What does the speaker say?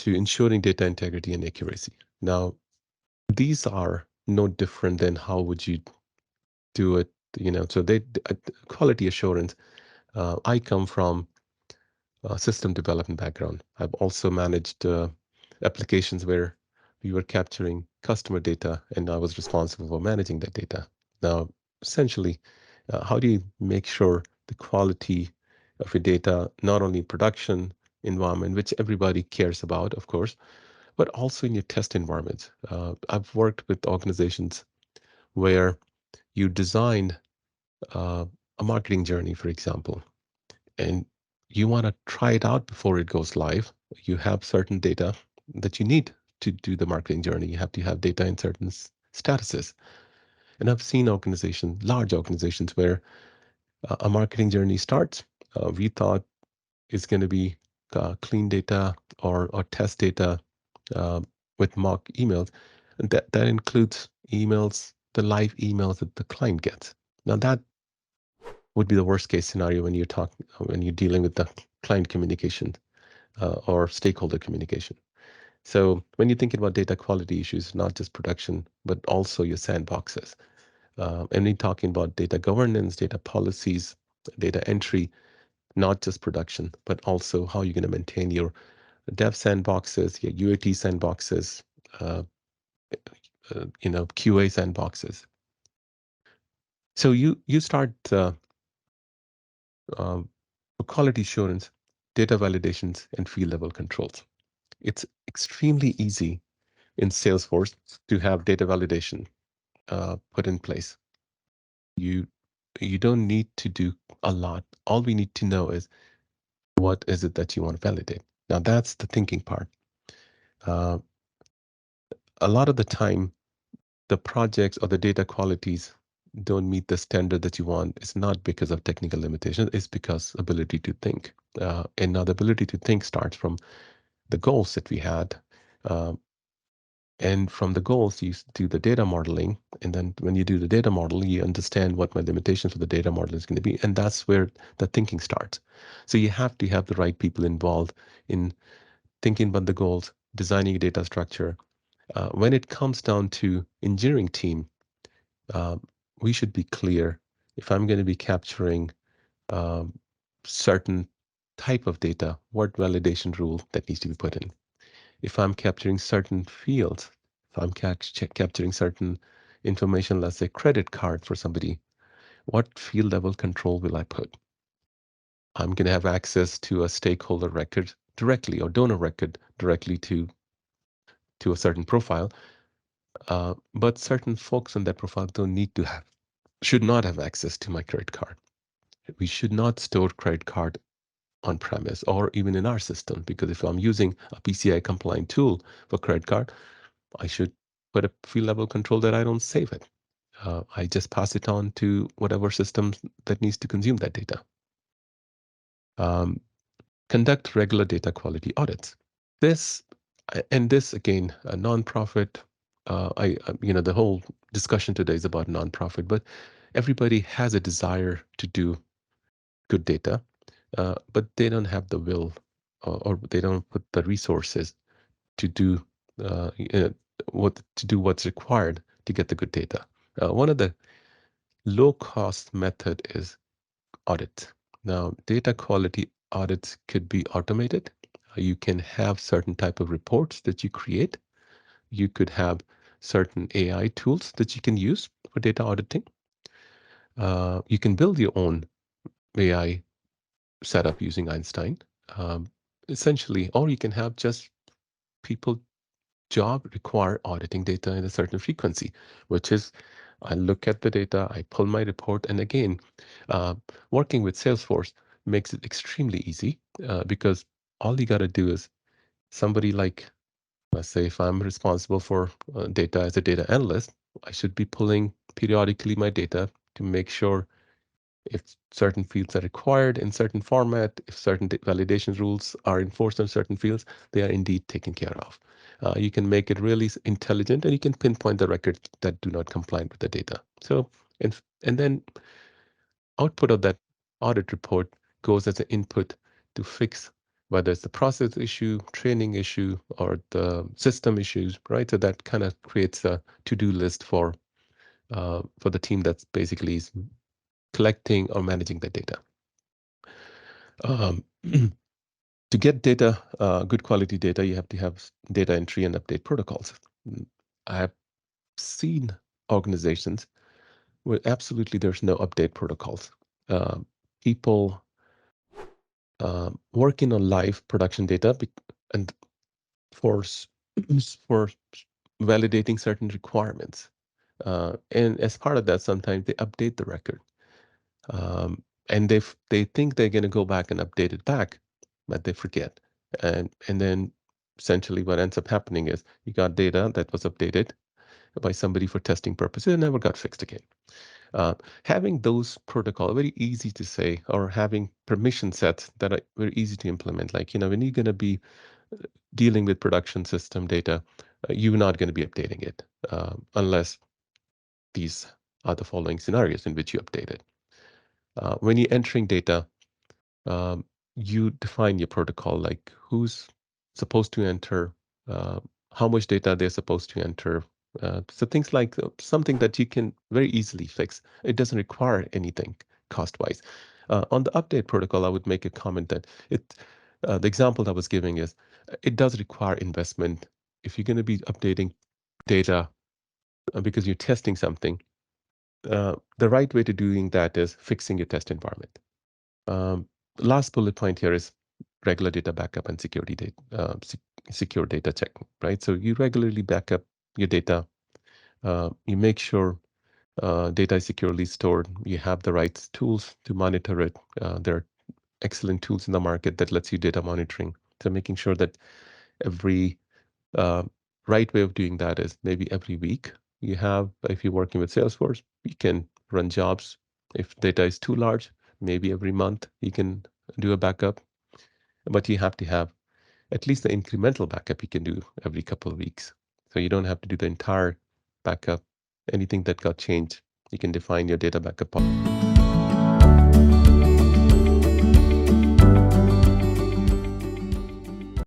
to ensuring data integrity and accuracy. Now, these are no different than how would you do it, so quality assurance. I come from a system development background. I've also managed applications where we were capturing customer data and I was responsible for managing that data. Now, essentially, how do you make sure the quality of your data, not only in production environment, which everybody cares about, of course, but also in your test environment? I've worked with organizations where you design uh, a marketing journey, for example, and you want to try it out before it goes live. You have certain data that you need to do the marketing journey. You have to have data in certain statuses. And I've seen organizations, large organizations, where a marketing journey starts. We thought it's going to be clean data or test data uh, with mock emails. And that includes emails, the live emails that the client gets. Now that would be the worst case scenario when you're dealing with the client communication or stakeholder communication. So when you're thinking about data quality issues, not just production, but also your sandboxes. And we're talking about data governance, data policies, data entry, not just production, but also how you're going to maintain your dev sandboxes, your UAT sandboxes, uh, QA sandboxes. So you start um, quality assurance, data validations, and field level controls. It's extremely easy in Salesforce to have data validation put in place. You don't need to do a lot. All we need to know is what is it that you want to validate. Now that's the thinking part. Uh, a lot of the time, the projects or the data qualities don't meet the standard that you want. It's not because of technical limitations. It's because ability to think. And now the ability to think starts from the goals that we had. Uh, And from the goals, you do the data modeling. And then when you do the data model, you understand what my limitations for the data model is going to be. And that's where the thinking starts. So you have to have the right people involved in thinking about the goals, designing a data structure. When it comes down to engineering team, uh, we should be clear. If I'm going to be capturing um, certain type of data, what validation rule that needs to be put in? If I'm capturing certain fields, if I'm capturing certain information, let's say credit card for somebody, what field level control will I put? I'm going to have access to a stakeholder record directly or donor record directly to a certain profile, but certain folks on that profile don't need to have, should not have access to my credit card. We should not store credit card on premise or even in our system, because if I'm using a PCI compliant tool for credit card, I should put a field level control that I don't save it. I just pass it on to whatever system that needs to consume that data. Um, Conduct regular data quality audits. This and this again, a nonprofit. The whole discussion today is about nonprofit, but everybody has a desire to do good data, but they don't have the will, or they don't put the resources to do what's required to get the good data. One of the low-cost method is audit. Now, data quality audits could be automated. You can have certain type of reports that you create. You could have certain AI tools that you can use for data auditing. You can build your own AI setup using Einstein, essentially, or you can have just people job require auditing data in a certain frequency, which is I look at the data, I pull my report, and again, uh, working with Salesforce makes it extremely easy because all you got to do is somebody like, let's say, if I'm responsible for data as a data analyst, I should be pulling periodically my data to make sure if certain fields are required in certain format, if certain validation rules are enforced on certain fields, they are indeed taken care of. You can make it really intelligent, and you can pinpoint the records that do not comply with the data. So, and then output of that audit report goes as an input to fix whether it's the process issue, training issue, or the system issues, right? So that kind of creates a to-do list for the team that's basically is collecting or managing the data. Um, to get data, good quality data, you have to have data entry and update protocols. I have seen organizations where absolutely there's no update protocols. People working on live production data and for for validating certain requirements. And as part of that, sometimes they update the record. And they think they're going to go back and update it back, but they forget. And then essentially what ends up happening is you got data that was updated by somebody for testing purposes and never got fixed again. Having those protocols very easy to say, or having permission sets that are very easy to implement, like, when you're going to be dealing with production system data, you're not going to be updating it unless these are the following scenarios in which you update it. When you're entering data, you define your protocol, like who's supposed to enter, how much data they're supposed to enter. So things like something that you can very easily fix. It doesn't require anything cost-wise. On the update protocol, I would make a comment that the example I was giving is it does require investment. If you're going to be updating data because you're testing something, the right way to doing that is fixing your test environment. Last bullet point here is regular data backup and security data, secure data check, right? So you regularly back up your data. You make sure data is securely stored. You have the right tools to monitor it. There are excellent tools in the market that lets you data monitoring. So making sure that every right way of doing that is maybe every week you have, if you're working with Salesforce, you can run jobs. If data is too large, maybe every month you can do a backup, but you have to have at least the incremental backup you can do every couple of weeks. So you don't have to do the entire backup. Anything that got changed, you can define your data backup policy.